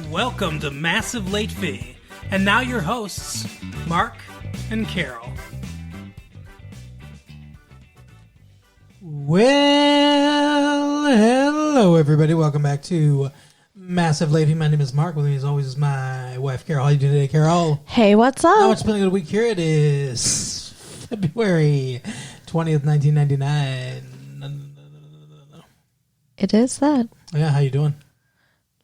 Welcome to Massive Late Fee. And now your hosts, Mark and Carol. Well, hello everybody. Welcome back to Massive Late Fee. My name is Mark. With me as always is my wife, Carol. How you doing today, Carol? Hey, what's up? Oh, it's been a good week here. It is February 20th, 1999. It is that. Yeah, how you doing?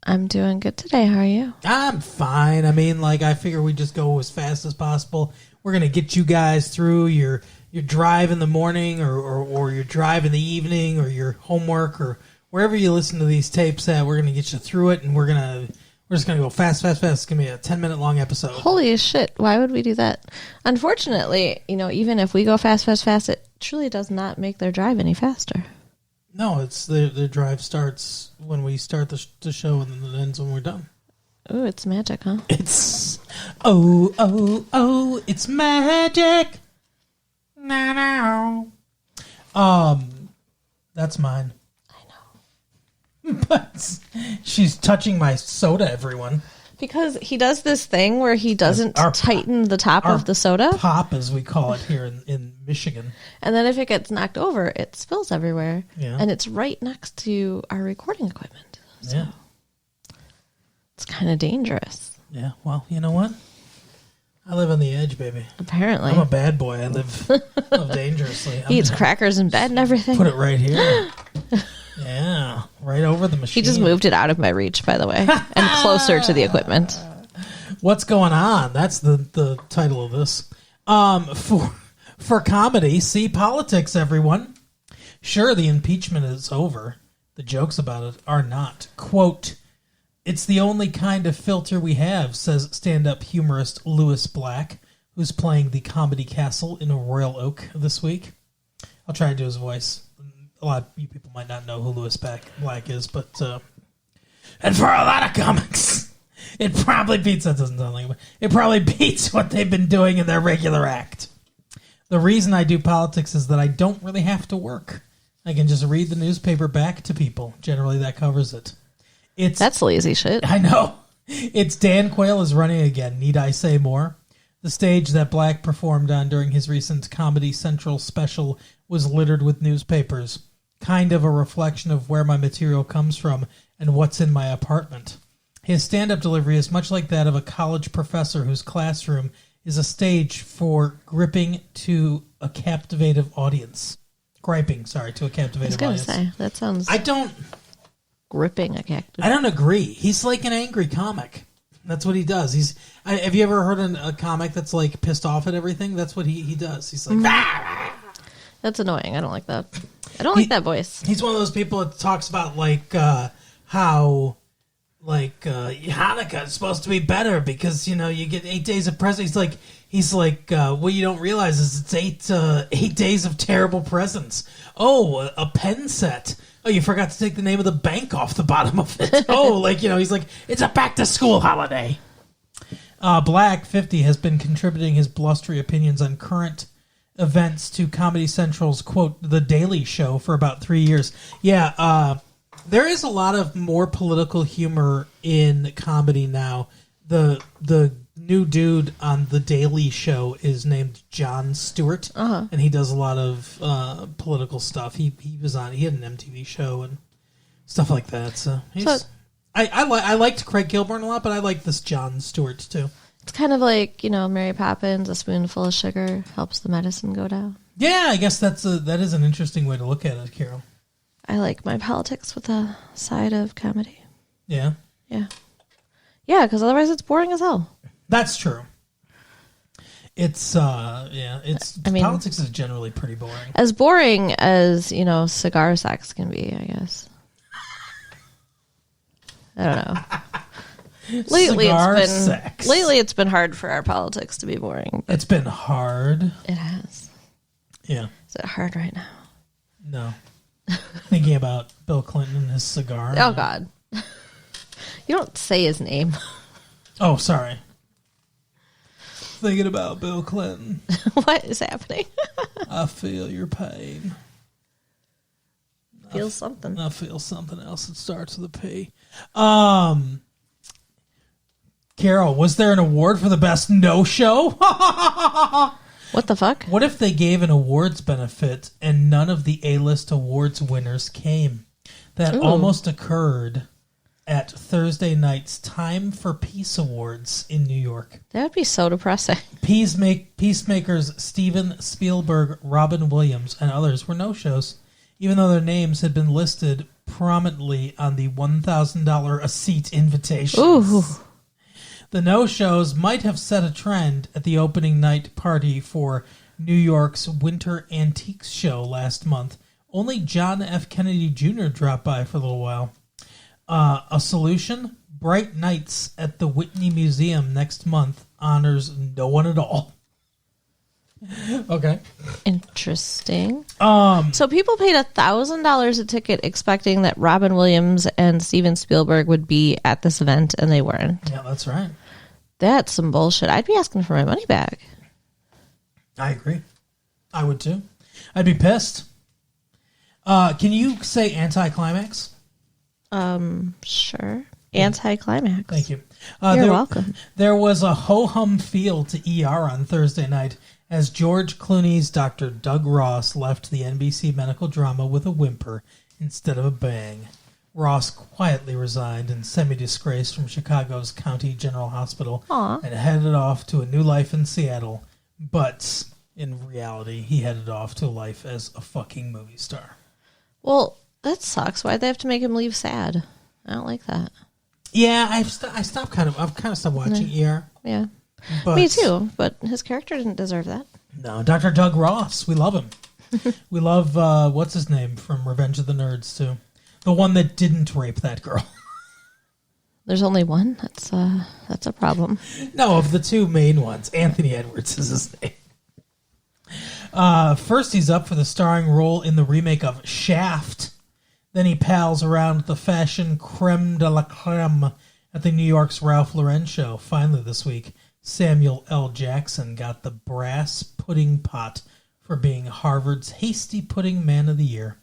I'm doing good today. How are you? I'm fine. I mean, I figure we just go as fast as possible. We're going to get you guys through your drive in the morning or your drive in the evening or your homework or wherever you listen to these tapes at. We're going to get you through it, and we're just going to go fast. It's going to be a 10-minute long episode. Holy shit. Why would we do that? Unfortunately, even if we go fast, it truly does not make their drive any faster. No, it's the drive starts when we start the show and then it ends when we're done. Ooh, it's magic, huh? It's it's magic. No. That's mine. I know. But she's touching my soda, everyone. Because he does this thing where he doesn't tighten the top of the soda. Pop, as we call it here in Michigan. And then if it gets knocked over, it spills everywhere. Yeah. And it's right next to our recording equipment. So Yeah. it's kind of dangerous. Yeah, well, you know what? I live on the edge, baby. Apparently. I'm a bad boy. I live dangerously. He eats crackers in bed and everything. Put it right here. Yeah, right over the machine. He just moved it out of my reach, by the way, and closer to the equipment. What's going on? That's the title of this. For comedy, see politics, everyone. Sure, the impeachment is over. The jokes about it are not. Quote, "It's the only kind of filter we have," says stand-up humorist Louis Black, who's playing the Comedy Castle in Royal Oak this week. I'll try to do his voice. A lot of you people might not know who Louis Black is, but and for a lot of comics, it probably beats. That doesn't sound like it. It probably beats what they've been doing in their regular act. The reason I do politics is that I don't really have to work. I can just read the newspaper back to people. Generally, that covers it. That's lazy shit. I know. It's Dan Quayle is running again. Need I say more? The stage that Black performed on during his recent Comedy Central special was littered with newspapers. Kind of a reflection of where my material comes from and what's in my apartment. His stand-up delivery is much like that of a college professor whose classroom is a stage for griping to a captivative audience. Griping to a captivative I audience. was going to say, that sounds gripping a cactus. I don't agree. He's like an angry comic. That's what he does. Have you ever heard a comic that's like pissed off at everything? That's what he does. He's like, That's annoying. I don't like that. I don't like that voice. He's one of those people that talks about how Hanukkah is supposed to be better because you get 8 days of presents. He's like what you don't realize is it's 8 days of terrible presents. Oh, a pen set. Oh, you forgot to take the name of the bank off the bottom of it. Oh, he's like, it's a back-to-school holiday. Black, 50, has been contributing his blustery opinions on current events to Comedy Central's, quote, The Daily Show for about 3 years. Yeah, there is a lot of more political humor in comedy now. The new dude on The Daily Show is named Jon Stewart, and he does a lot of political stuff. He had an MTV show and stuff like that. So I liked Craig Kilborn a lot, but I like this Jon Stewart too. It's kind of like, Mary Poppins, a spoonful of sugar helps the medicine go down. Yeah, I guess that is an interesting way to look at it, Carol. I like my politics with a side of comedy. Yeah? Yeah. Yeah, because otherwise it's boring as hell. That's true. It's politics is generally pretty boring. As boring as, cigar sex can be, I guess. I don't know. Lately it's been hard for our politics to be boring. It's been hard. It has. Yeah. Is it hard right now? No. Thinking about Bill Clinton and his cigar. Oh, God. You don't say his name. Oh, sorry. Thinking about Bill Clinton. What is happening? I feel your pain. Feel something. I feel something else that starts with a P. Carol, was there an award for the best no-show? What the fuck? What if they gave an awards benefit and none of the A-list awards winners came? That almost occurred at Thursday night's Time for Peace Awards in New York. That would be so depressing. Peacemakers Steven Spielberg, Robin Williams, and others were no-shows, even though their names had been listed prominently on the $1,000 a seat invitations. Ooh. The no-shows might have set a trend at the opening night party for New York's Winter Antiques Show last month. Only John F. Kennedy Jr. dropped by for a little while. A solution? Bright Nights at the Whitney Museum next month honors no one at all. Okay. Interesting. So people paid $1,000 a ticket expecting that Robin Williams and Steven Spielberg would be at this event, and they weren't. Yeah, that's right. That's some bullshit. I'd be asking for my money back. I agree. I would too. I'd be pissed. Can you say anticlimax? Sure. Anticlimax. Thank you. You're welcome. There was a ho-hum feel to ER on Thursday night as George Clooney's Dr. Doug Ross left the NBC medical drama with a whimper instead of a bang. Ross quietly resigned in semi-disgrace from Chicago's County General Hospital and headed off to a new life in Seattle. But in reality, he headed off to life as a fucking movie star. Well, that sucks. Why'd they have to make him leave sad? I don't like that. Yeah, I've kind of stopped watching ER. Yeah. But Me too, but his character didn't deserve that. No, Dr. Doug Ross. We love him. We love, what's his name from Revenge of the Nerds, too. The one that didn't rape that girl. There's only one? That's a problem. No, of the two main ones. Anthony Edwards is his name. First, he's up for the starring role in the remake of Shaft. Then he pals around with the fashion creme de la creme at the New York's Ralph Lauren show. Finally this week, Samuel L. Jackson got the brass pudding pot for being Harvard's Hasty Pudding Man of the Year.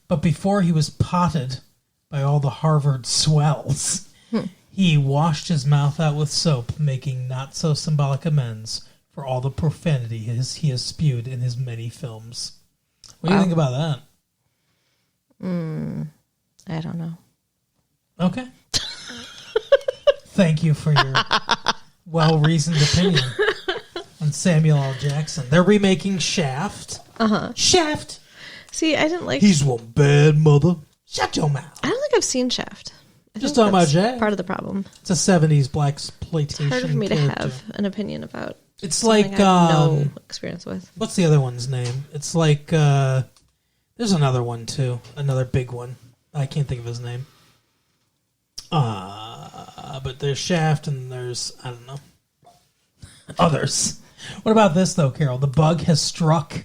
But before he was potted by all the Harvard swells, he washed his mouth out with soap, making not-so-symbolic amends for all the profanity he has spewed in his many films. What do you think about that? I don't know. Okay. Thank you for your well-reasoned opinion on Samuel L. Jackson. They're remaking Shaft. Shaft! See, I didn't like... He's one bad mother. Shut your mouth. I don't think I've seen Shaft. Just talking about Jay. Part of the problem. It's a 70s blaxploitation Hard for me character. to have an opinion about. It's something like... I have no experience with. What's the other one's name? It's like... there's another one, too. Another big one. I can't think of his name. But there's Shaft and there's, I don't know, others. What about this, though, Carol? The bug has struck.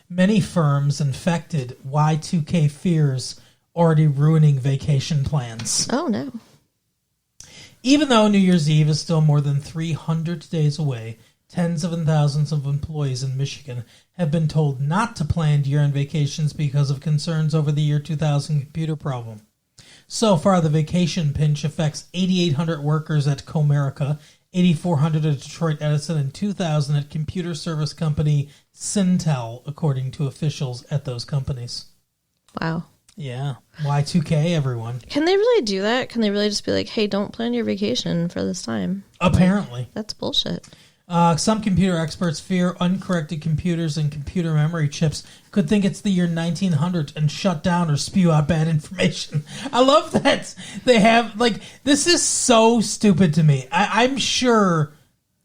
Many firms infected Y2K fears already ruining vacation plans. Oh, no. Even though New Year's Eve is still more than 300 days away, tens of thousands of employees in Michigan have been told not to plan year-end vacations because of concerns over the year 2000 computer problem. So far, the vacation pinch affects 8,800 workers at Comerica, 8,400 at Detroit Edison, and 2,000 at computer service company Syntel, according to officials at those companies. Wow. Yeah. Y2K, everyone. Can they really do that? Can they really just be like, hey, don't plan your vacation for this time? Apparently. Like, that's bullshit. Some computer experts fear uncorrected computers and computer memory chips could think it's the year 1900 and shut down or spew out bad information. I love that they have, like, this is so stupid to me. I'm sure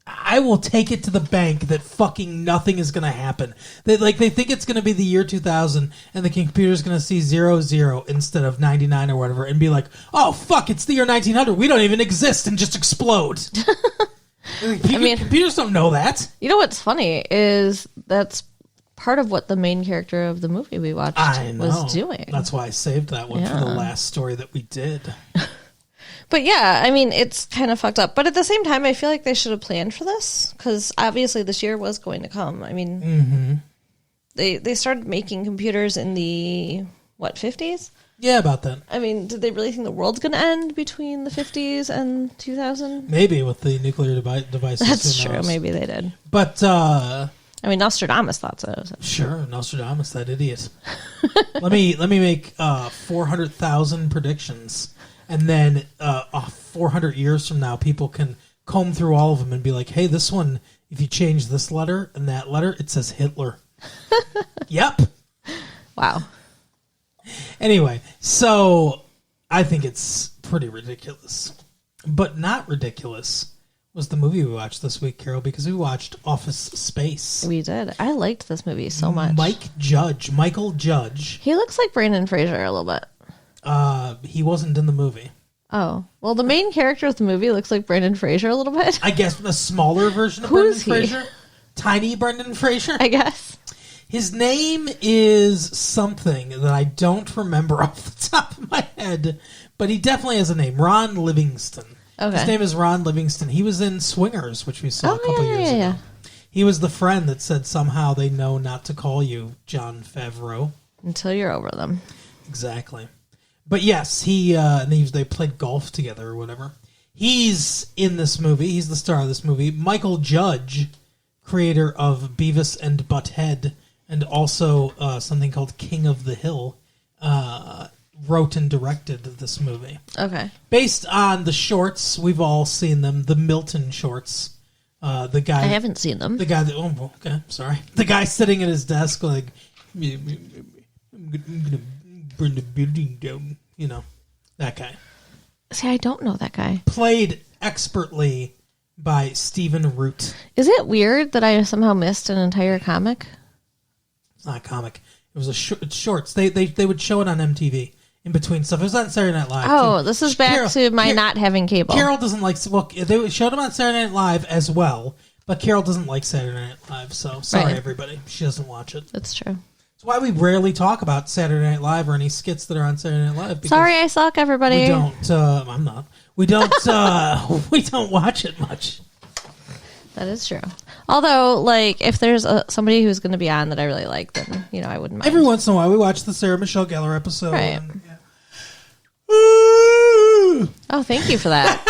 I will take it to the bank that fucking nothing is going to happen. They think it's going to be the year 2000 and the computer's going to see 00 instead of 99 or whatever and be like, oh, fuck, it's the year 1900. We don't even exist and just explode. Computers don't know that. You know what's funny is that's part of what the main character of the movie we watched was doing. That's why I saved that one for the last story that we did. But yeah, I mean, it's kind of fucked up. But at the same time, I feel like they should have planned for this because obviously this year was going to come. I mean, they started making computers in the, 50s? Yeah, about that. I mean, did they really think the world's going to end between the 50s and 2000? Maybe with the nuclear devices. That's who true. knows? Maybe they did. But, I mean, Nostradamus thought so. sure, Nostradamus, that idiot. let me make 400,000 predictions, and then 400 years from now, people can comb through all of them and be like, hey, this one, if you change this letter and that letter, it says Hitler. Yep. Wow. Anyway, so I think it's pretty ridiculous. But not ridiculous was the movie we watched this week, Carol, because we watched Office Space. We did. I liked this movie so much. Michael Judge. He looks like Brandon Fraser a little bit. He wasn't in the movie. Oh. Well, the main character of the movie looks like Brandon Fraser a little bit. I guess a smaller version of Who Brendan is he? Fraser. Tiny Brendan Fraser. I guess. His name is something that I don't remember off the top of my head, but he definitely has a name. Ron Livingston. Okay. His name is Ron Livingston. He was in Swingers, which we saw a couple years ago. Yeah. He was the friend that said somehow they know not to call you Jon Favreau. Until you're over them. Exactly. But yes, they played golf together or whatever. He's in this movie. He's the star of this movie. Michael Judge, creator of Beavis and Butthead, and also something called King of the Hill, wrote and directed this movie. Okay. Based on the shorts, we've all seen them, the Milton shorts. The guy I haven't seen them. The guy that, oh, okay, sorry. The guy sitting at his desk like, I'm gonna burn the building down. You know, that guy. See, I don't know that guy. Played expertly by Stephen Root. Is it weird that I somehow missed an entire comic? It's not a comic. It was it's shorts. They would show it on MTV in between stuff. It was on Saturday Night Live. Oh, too. this is back to my not having cable. Carol doesn't like... Well, they showed them on Saturday Night Live as well, but Carol doesn't like Saturday Night Live, so sorry, Right. everybody. She doesn't watch it. That's true. That's why we rarely talk about Saturday Night Live or any skits that are on Saturday Night Live. Because Sorry, I suck, everybody. we don't... I'm not. We don't... we don't watch it much. That is true. Although, like, if there's somebody who's going to be on that I really like, then, I wouldn't mind. Every once in a while, we watch the Sarah Michelle Gellar episode. Right. And, yeah. Oh, thank you for that.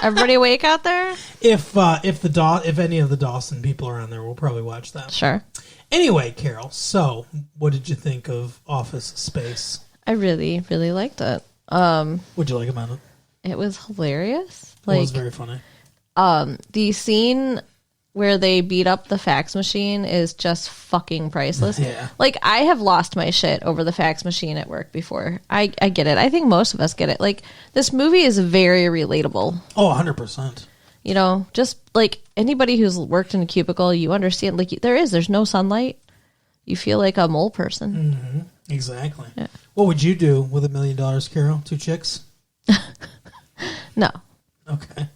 Everybody awake out there? If any of the Dawson people are on there, we'll probably watch that. Sure. Anyway, Carol, so what did you think of Office Space? I really, really liked it. What'd you like about it? It was hilarious. It was very funny. The scene where they beat up the fax machine is just fucking priceless. Yeah. Like, I have lost my shit over the fax machine at work before. I get it. I think most of us get it. Like, this movie is very relatable. Oh, 100%. Just like anybody who's worked in a cubicle, you understand, like, there's no sunlight. You feel like a mole person. Mm-hmm. Exactly. Yeah. What would you do with $1 million, Carol? 2 chicks? No. Okay.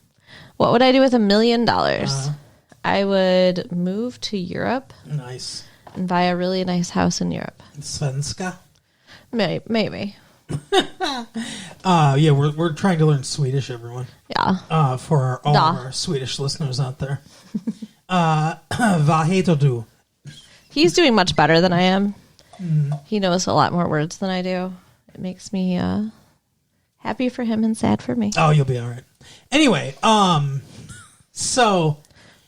What would I do with $1 million? I would move to Europe Nice. and buy a really nice house in Europe. Svenska? Maybe. Yeah, we're trying to learn Swedish, everyone. Yeah. For all of our Swedish listeners out there. Vad heter du? He's doing much better than I am. He knows a lot more words than I do. It makes me happy for him and sad for me. Oh, you'll be all right. Anyway, so...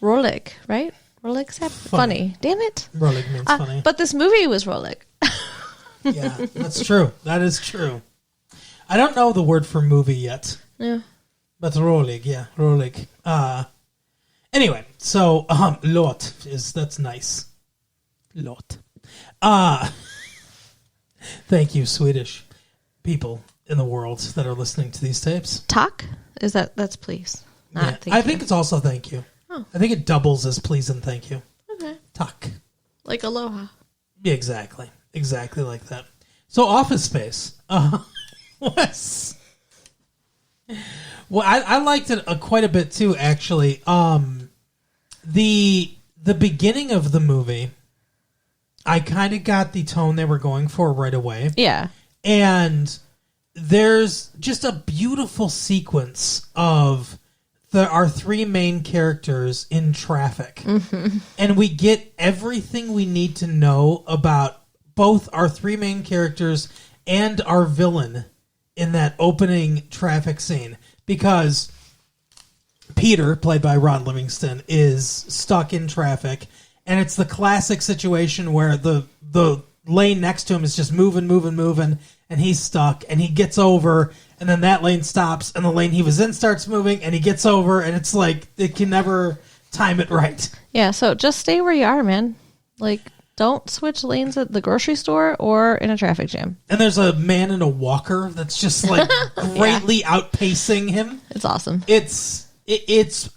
Rolik, right? Rolik's funny. Damn it. Rolik means funny. But this movie was Rolik. Yeah, that's true. That is true. I don't know the word for movie yet. Yeah. But Rolig, yeah, Rolig. Anyway, so Lot that's nice. Lot. Thank you, Swedish people in the world that are listening to these tapes. Talk? That's please. Not Yeah, thank I you. think it's also thank you. Oh. I think it doubles as please and thank you. Okay. Talk. Like aloha. Yeah, exactly. Exactly like that. So Office Space. Was... Well, I liked it quite a bit too, actually. The beginning of the movie, I kind of got the tone they were going for right away. Yeah. And there's just a beautiful sequence of our 3 main characters in traffic. Mm-hmm. And we get everything we need to know about both our 3 main characters and our villain in that opening traffic scene, because Peter, played by Ron Livingston, is stuck in traffic, and it's the classic situation where the lane next to him is just moving, and he's stuck, and he gets over, and then that lane stops, and the lane he was in starts moving, and he gets over, and it's like it can never time it right. Yeah, so just stay where you are, man. Like, don't switch lanes at the grocery store or in a traffic jam. And there's a man in a walker that's just like greatly outpacing him. It's awesome. It's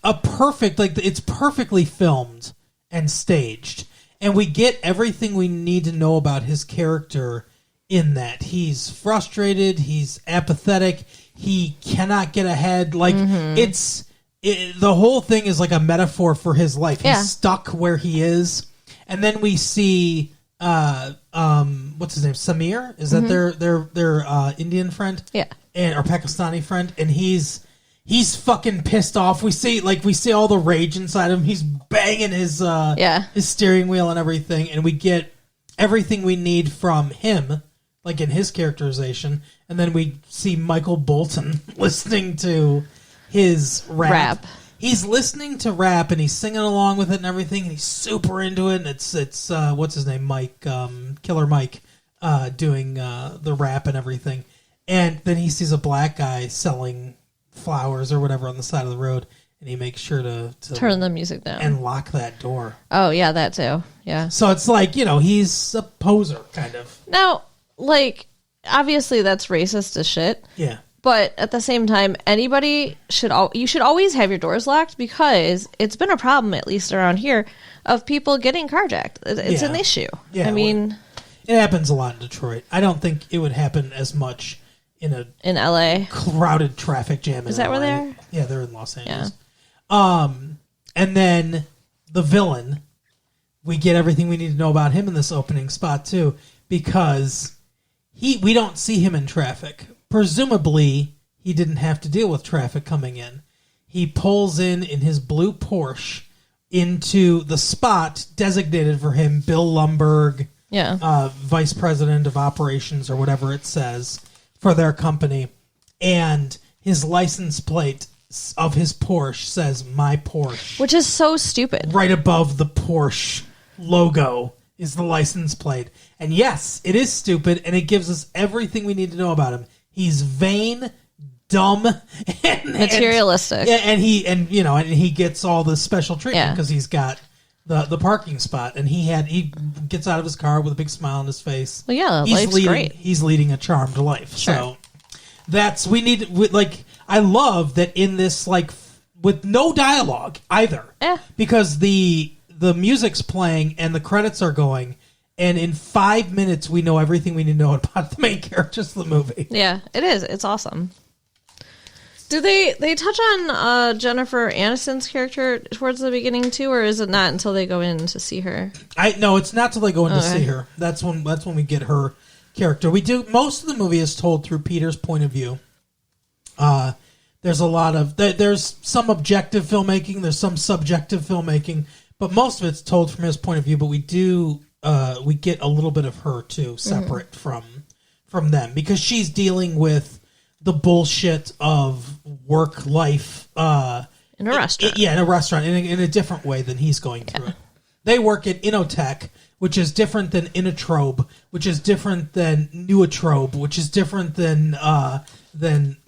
a perfect, like, it's perfectly filmed and staged, and we get everything we need to know about his character in that. He's frustrated, he's apathetic, he cannot get ahead. Like, the whole thing is like a metaphor for his life. Yeah. He's stuck where he is. And then we see what's his name? Samir? Is that their Indian friend? Yeah. Or Pakistani friend, and he's fucking pissed off. We see all the rage inside him. He's banging his steering wheel and everything, and we get everything we need from him, like in his characterization. And then we see Michael Bolton listening to his rap. He's listening to rap and he's singing along with it and everything, and he's super into it. And it's what's his name, Mike, Killer Mike, doing the rap and everything. And then he sees a black guy selling flowers or whatever on the side of the road, and he makes sure to turn the music down and lock that door. Oh yeah, that too. Yeah. So it's like, he's a poser kind of. Now, like, obviously that's racist as shit. Yeah. But at the same time, you should always have your doors locked, because it's been a problem, at least around here, of people getting carjacked. It's an issue. Yeah, I mean, it happens a lot in Detroit. I don't think it would happen as much in LA crowded traffic jam. Is that where they are? Yeah, they're in Los Angeles. Yeah. And then the villain, we get everything we need to know about him in this opening spot too, because we don't see him in traffic. Presumably, he didn't have to deal with traffic coming in. He pulls in his blue Porsche into the spot designated for him, Bill Lumberg, vice president of operations or whatever it says, for their company. And his license plate of his Porsche says, "My Porsche." Which is so stupid. Right above the Porsche logo is the license plate. And yes, it is stupid, and it gives us everything we need to know about him. He's vain, dumb, and materialistic. And he gets all the special treatment because he's got the parking spot, and he gets out of his car with a big smile on his face. Well, yeah, life's great. He's leading a charmed life. Sure. So I love that in this, like, with no dialogue either, because the music's playing and the credits are going. And in 5 minutes, we know everything we need to know about the main characters of the movie. Yeah, it is. It's awesome. Do they touch on Jennifer Aniston's character towards the beginning too, or is it not until they go in to see her? No, it's not till they go in to see her. That's when we get her character. Most of the movie is told through Peter's point of view. There's a lot of there's some objective filmmaking, there's some subjective filmmaking, but most of it's told from his point of view. But we get a little bit of her too, separate from them, because she's dealing with the bullshit of work life in a restaurant. In a restaurant in a different way than he's going through it. They work at Inotech, which is different than Inatrobe, which is different than Nuatrobe, which is different than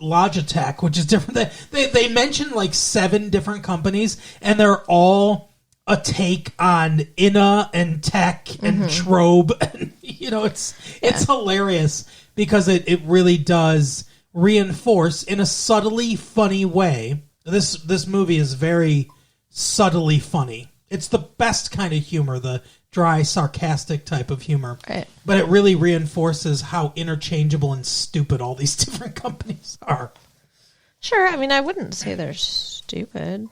Logitech, which is different. They mention like 7 different companies, and they're all a take on Inna and Tech and Trobe. And, it's hilarious because it really does reinforce in a subtly funny way. This movie is very subtly funny. It's the best kind of humor, the dry, sarcastic type of humor. Right. But it really reinforces how interchangeable and stupid all these different companies are. Sure, I mean, I wouldn't say they're stupid.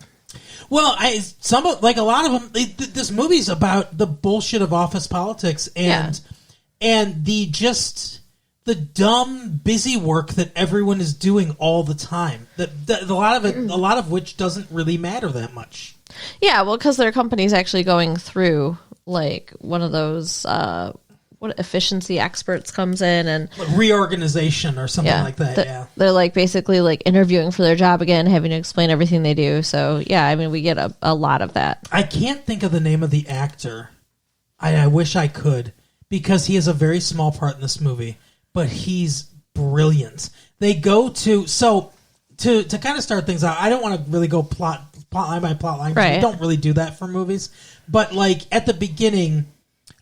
Well, a lot of them. This movie's about the bullshit of office politics and the dumb, busy work that everyone is doing all the time. A lot of which doesn't really matter that much. Yeah, well, because their company's actually going through like one of those. What what efficiency experts comes in and reorganization or something like that. They're like basically like interviewing for their job again, having to explain everything they do. So yeah, I mean, we get a lot of that. I can't think of the name of the actor. I wish I could, because he has a very small part in this movie, but he's brilliant. They go to to kind of start things out. I don't want to really go plot line by plot line. Right. We don't really do that for movies, but like at the beginning.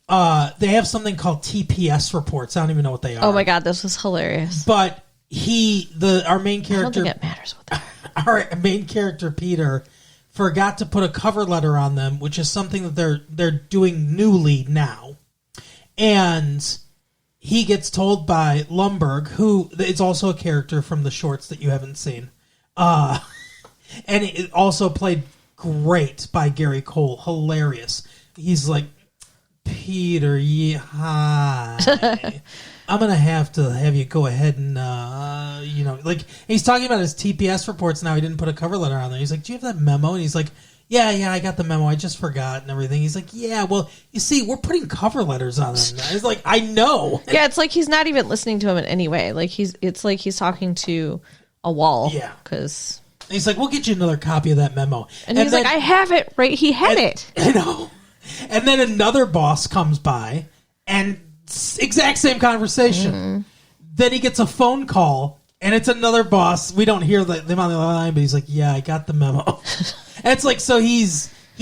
They have something called TPS reports. I don't even know what they are. Oh my god, this was hilarious. But our main character, I don't think it matters what they are. our main character Peter, forgot to put a cover letter on them, which is something that they're doing newly now, and he gets told by Lumbergh, who is also a character from the shorts that you haven't seen, and it also played great by Gary Cole, hilarious. He's like, Peter, hi. I'm going to have you go ahead and, like, he's talking about his TPS reports now. He didn't put a cover letter on there. He's like, do you have that memo? And he's like, yeah, I got the memo. I just forgot and everything. He's like, yeah, well, you see, we're putting cover letters on them. He's like, I know. Yeah, it's like he's not even listening to him in any way. Like it's like he's talking to a wall. Yeah. Because he's like, we'll get you another copy of that memo. And he's like, I have it, right? He had it. I know. And then another boss comes by, and exact same conversation. Mm-hmm. Then he gets a phone call, and it's another boss. We don't hear them on the line, but he's like, yeah, I got the memo. And it's like, so he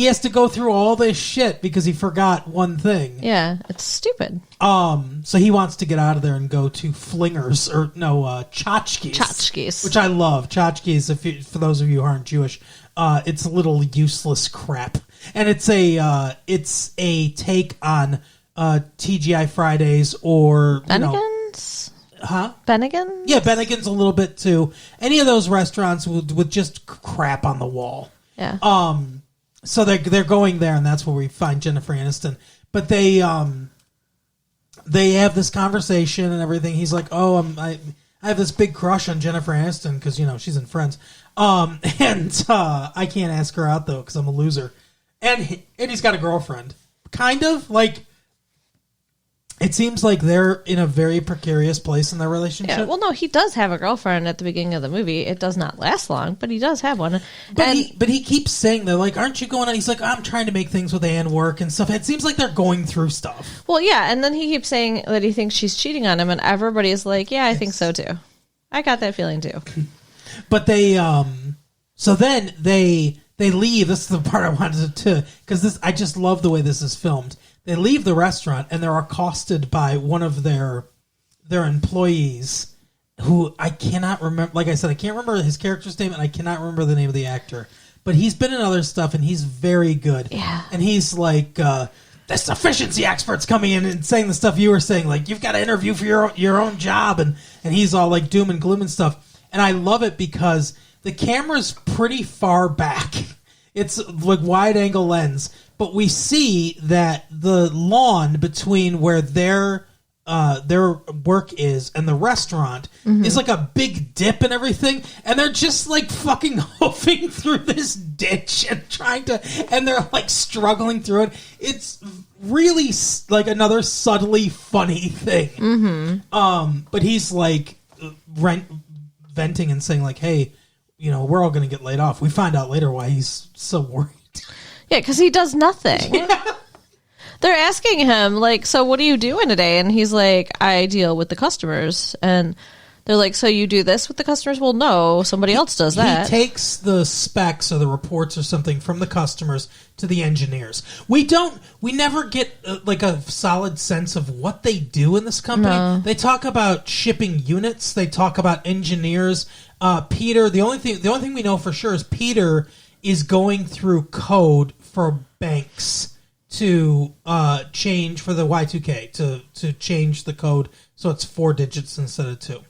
has to go through all this shit because he forgot one thing. Yeah, it's stupid. So he wants to get out of there and go to Flingers, Tchotchkes. Tchotchkes. Which I love. Tchotchkes, for those of you who aren't Jewish, it's a little useless crap. And it's a take on TGI Fridays or Bennigan's? Huh? Bennigan's? Yeah, Bennigan's a little bit too. Any of those restaurants with just crap on the wall. Yeah. So they're going there, and that's where we find Jennifer Aniston. But they have this conversation and everything. He's like, "Oh, I have this big crush on Jennifer Aniston because she's in Friends." And I can't ask her out though because I'm a loser. And he's got a girlfriend, kind of like. It seems like they're in a very precarious place in their relationship. Yeah, well, no, he does have a girlfriend at the beginning of the movie. It does not last long, but he does have one. But he keeps saying, they're like, aren't you going on? He's like, I'm trying to make things with Anne work and stuff. It seems like they're going through stuff. Well, yeah, and then he keeps saying that he thinks she's cheating on him, and everybody's like, yeah, I think so too. I got that feeling too. But so then they leave. This is the part I wanted to, because I just love the way this is filmed. They leave the restaurant and they're accosted by one of their employees, who I cannot remember. Like I said, I can't remember his character's name, and I cannot remember the name of the actor. But he's been in other stuff, and he's very good. Yeah. And he's like, this efficiency expert's coming in and saying the stuff you were saying, like, you've got to interview for your own job, and he's all like doom and gloom and stuff. And I love it because the camera's pretty far back. It's like wide angle lens, but we see that the lawn between where their work is and the restaurant is like a big dip and everything, and they're just like fucking hoofing through this ditch and they're like struggling through it. It's really like another subtly funny thing. But he's like venting and saying like, hey, we're all going to get laid off. We find out later why he's so worried. Yeah, because he does nothing. Yeah. They're asking him, like, so what are you doing today? And he's like, I deal with the customers. And they're like, so you do this with the customers? Well, no, somebody else does that. He takes the specs or the reports or something from the customers to the engineers. We never get like a solid sense of what they do in this company. No. They talk about shipping units. They talk about engineers. Peter, the only thing we know for sure is Peter is going through code for banks to change for the Y2K to change the code so it's 4 digits instead of 2.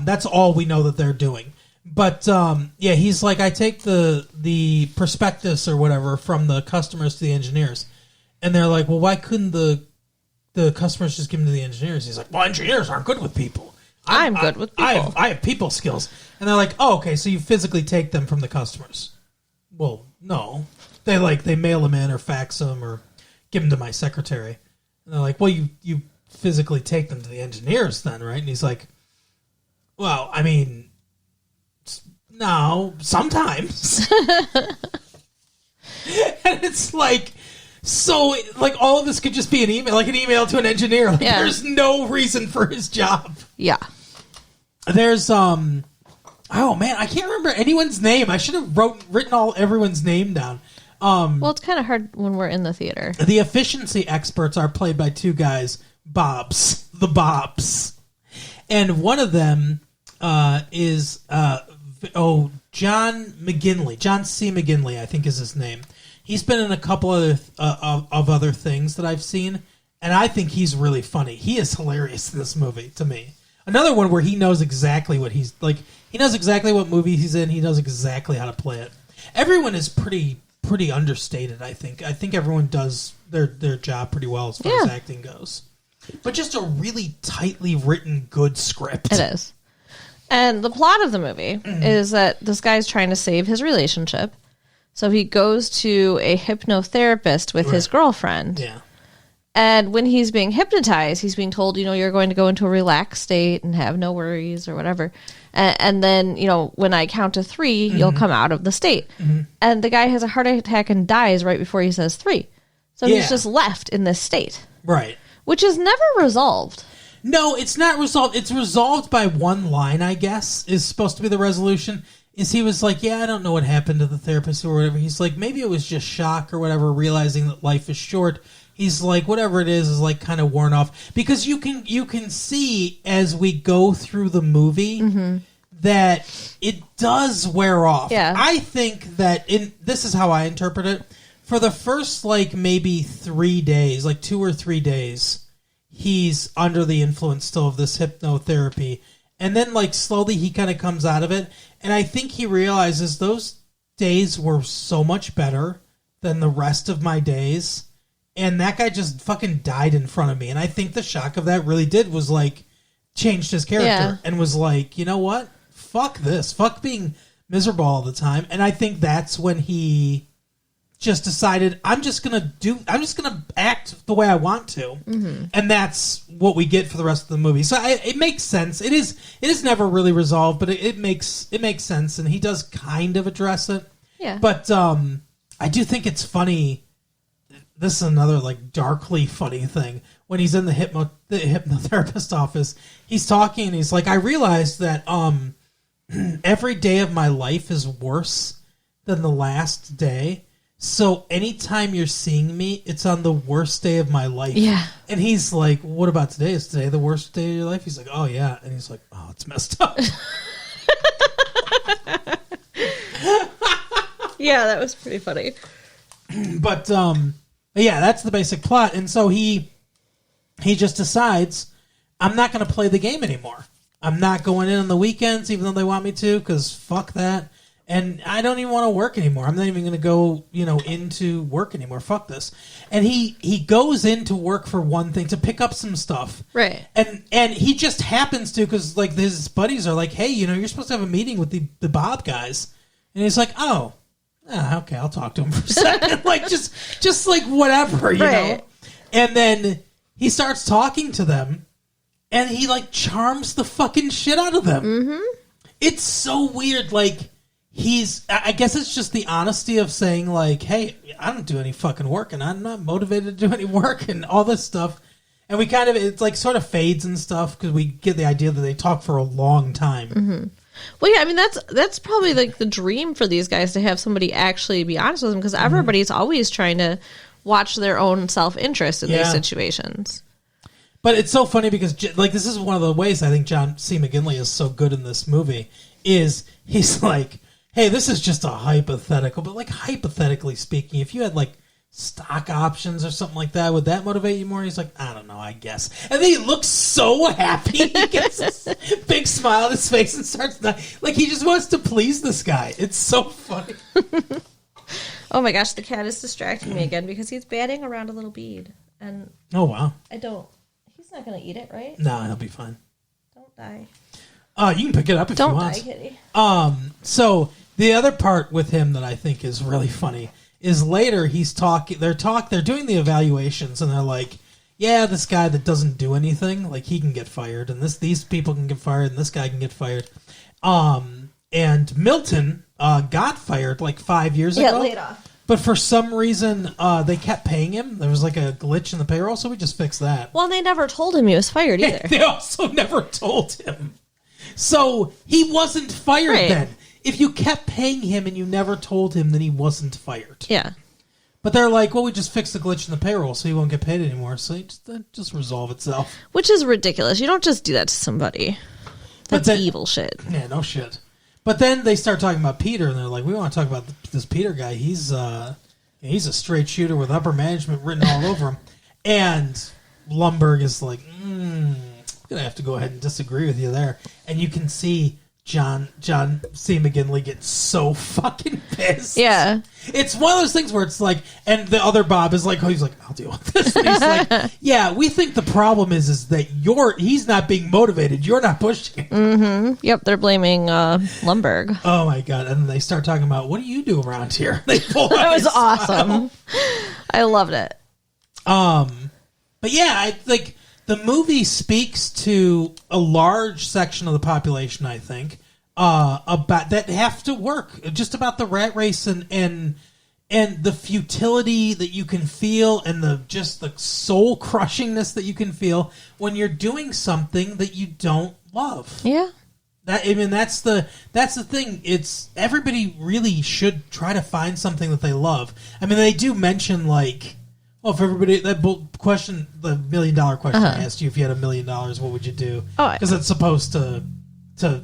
That's all we know that they're doing. But yeah, he's like, I take the prospectus or whatever from the customers to the engineers, and they're like, well, why couldn't the customers just give them to the engineers? He's like, well, engineers aren't good with people. I'm good with people. I have people skills. And they're like, oh, okay, so you physically take them from the customers. Well, no. They mail them in or fax them or give them to my secretary. And they're like, well, you physically take them to the engineers then, right? And he's like, well, I mean, no, sometimes. And it's like, so, like, all of this could just be an email, like an email to an engineer. Like, there's no reason for his job. Yeah. There's, oh man, I can't remember anyone's name. I should have written everyone's name down. Well, it's kind of hard when we're in the theater. The efficiency experts are played by two guys, the Bobs. And one of them is, John McGinley. John C. McGinley, I think is his name. He's been in a couple of other things that I've seen, and I think he's really funny. He is hilarious in this movie, to me. Another one where he knows exactly what he's like. He knows exactly what movie he's in. He knows exactly how to play it. Everyone is pretty understated, I think. I think everyone does their job pretty well as far as acting goes. But just a really tightly written, good script. It is. And the plot of the movie is that this guy's trying to save his relationship. So he goes to a hypnotherapist with his girlfriend. Yeah. And when he's being hypnotized, he's being told, you're going to go into a relaxed state and have no worries or whatever. And then, when I count to 3, you'll come out of the state. And the guy has a heart attack and dies right before he says 3. So he's just left in this state. Right. Which is never resolved. No, it's not resolved. It's resolved by one line, I guess, is supposed to be the resolution. Is he was like, I don't know what happened to the therapist or whatever. He's like, maybe it was just shock or whatever, realizing that life is short. He's like, whatever it is like kind of worn off. Because you can see as we go through the movie that it does wear off. Yeah. I think that, this is how I interpret it, for the first maybe 3 days, 2 or 3 days, he's under the influence still of this hypnotherapy. And then, slowly he kind of comes out of it. And I think he realizes those days were so much better than the rest of my days. And that guy just fucking died in front of me. And I think the shock of that really was, changed his character. And was like, you know what? Fuck this. Fuck being miserable all the time. And I think that's when he just decided, I'm just gonna act the way I want to, and that's what we get for the rest of the movie. So it makes sense. It is never really resolved, but it makes sense, and he does kind of address it. Yeah. But I do think it's funny. This is another darkly funny thing when he's in the hypnotherapist office. He's talking, and he's like, I realized that every day of my life is worse than the last day. So anytime you're seeing me, it's on the worst day of my life. Yeah. And he's like, what about today? Is today the worst day of your life? He's like, oh, yeah. And he's like, oh, it's messed up. Yeah, that was pretty funny. But yeah, that's the basic plot. And so he just decides, I'm not going to play the game anymore. I'm not going in on the weekends, even though they want me to, because fuck that. And I don't even want to work anymore. I'm not even going to go, into work anymore. Fuck this. And he goes into work for one thing, to pick up some stuff. Right. And he just happens to, because his buddies are like, hey, you're supposed to have a meeting with the Bob guys. And he's like, oh, okay, I'll talk to him for a second. just whatever, you know. And then he starts talking to them, and he charms the fucking shit out of them. Mm-hmm. It's so weird, I guess it's just the honesty of saying, hey, I don't do any fucking work, and I'm not motivated to do any work, and all this stuff. And we kind of, it's sort of fades and stuff, because we get the idea that they talk for a long time. Mm-hmm. Well, yeah, I mean, that's probably the dream for these guys, to have somebody actually be honest with them, because everybody's always trying to watch their own self-interest in these situations. But it's so funny because, this is one of the ways I think John C. McGinley is so good in this movie, is he's like, hey, this is just a hypothetical, but hypothetically speaking, if you had stock options or something like that, would that motivate you more? He's like, I don't know, I guess. And then he looks so happy. He gets this big smile on his face and starts he just wants to please this guy. It's so funny. Oh my gosh, the cat is distracting me again because he's batting around a little bead. And oh, wow. He's not going to eat it, right? No, he'll be fine. Don't die. You can pick it up if you want. Don't die, kitty. So the other part with him that I think is really funny is later they're doing the evaluations, and they're like, yeah, this guy that doesn't do anything, like he can get fired, and these people can get fired, and this guy can get fired. And Milton got fired like 5 years ago. Yeah, laid off. But for some reason, they kept paying him. There was like a glitch in the payroll, so we just fixed that. Well, they never told him he was fired either. They also never told him. So he wasn't fired then. If you kept paying him and you never told him, then he wasn't fired. Yeah. But they're like, well, we just fixed the glitch in the payroll, so he won't get paid anymore. So that just resolve itself. Which is ridiculous. You don't just do that to somebody. That's evil shit. Yeah, no shit. But then they start talking about Peter, and they're like, we want to talk about this Peter guy. He's a straight shooter with upper management written all over him. And Lumbergh is like, I'm going to have to go ahead and disagree with you there. And you can see John C. McGinley gets so fucking pissed. Yeah. It's one of those things where it's like, and the other Bob is like, I'll deal with this. And he's like, yeah, we think the problem is that he's not being motivated. You're not pushing him. Mm-hmm. Yep, they're blaming Lumbergh. Oh my God. And then they start talking about, what do you do around here? They pull That was awesome. I loved it. But yeah, I think the movie speaks to a large section of the population, I think, about that have to work. Just about the rat race and the futility that you can feel, and the soul crushingness that you can feel when you're doing something that you don't love. Yeah. That's the thing. It's everybody really should try to find something that they love. I mean, they do mention like, well, if everybody the $1 million question I asked you, if you had $1 million, what would you do? Because it's supposed to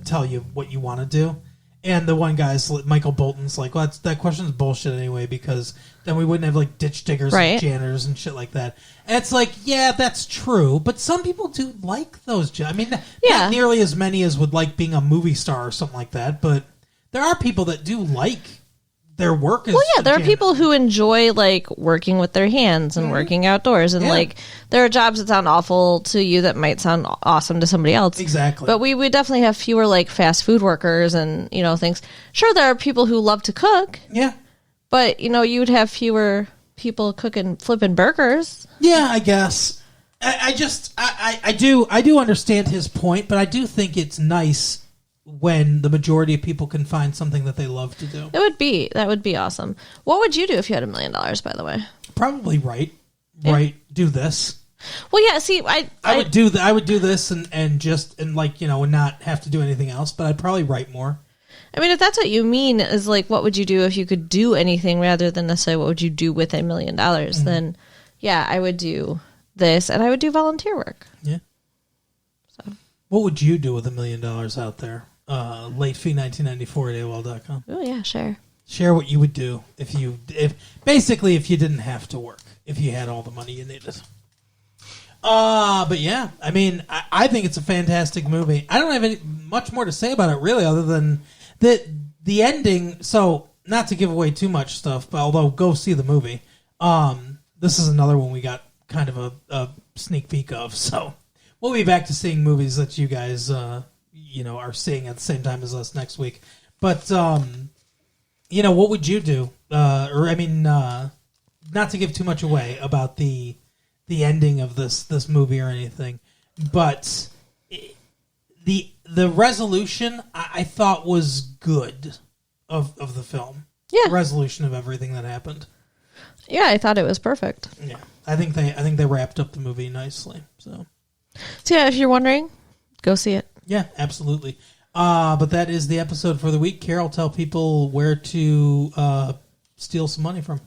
tell you what you want to do. And the one guy's Michael Bolton's like, well, that question's bullshit anyway, because then we wouldn't have like ditch diggers and janitors and shit like that. And it's like, yeah, that's true, but some people do like those jobs. I mean, not nearly as many as would like being a movie star or something like that, but there are people that do like their work. Well, yeah, there are people who enjoy like working with their hands and working outdoors, and like there are jobs that sound awful to you that might sound awesome to somebody else. Exactly. But we would definitely have fewer like fast food workers and things. Sure, there are people who love to cook. Yeah. But you would have fewer people cooking, flipping burgers. Yeah, I guess. I do understand his point, but I do think it's nice when the majority of people can find something that they love to do. That would be awesome. What would you do if you had $1 million, by the way? Probably do this. Well, yeah, see, I would do this and not have to do anything else, but I'd probably write more. I mean, if that's what you mean is like, what would you do if you could do anything rather than necessarily what would you do with $1 million, then yeah, I would do this, and I would do volunteer work. Yeah. So, what would you do with $1 million out there? Late fee 1994 at AOL.com. Oh yeah, share what you would do if you didn't have to work, if you had all the money you needed. But yeah, I mean, I think it's a fantastic movie. I don't have much more to say about it really, other than the ending. So not to give away too much stuff, but although go see the movie. This is another one we got kind of a sneak peek of. So we'll be back to seeing movies that you guys are seeing at the same time as us next week. But what would you do? Not to give too much away about the ending of this movie or anything, but the resolution I thought was good of the film. Yeah, the resolution of everything that happened. Yeah, I thought it was perfect. Yeah, I think they wrapped up the movie nicely. So yeah, if you're wondering, go see it. Yeah, absolutely. But that is the episode for the week. Carol, tell people where to steal some money from.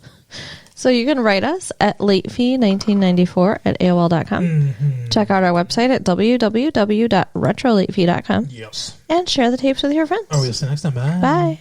So you can write us at latefee1994 at AOL.com. Mm-hmm. Check out our website at www.retrolatefee.com. Yes. And share the tapes with your friends. We'll see you next time. Bye. Bye.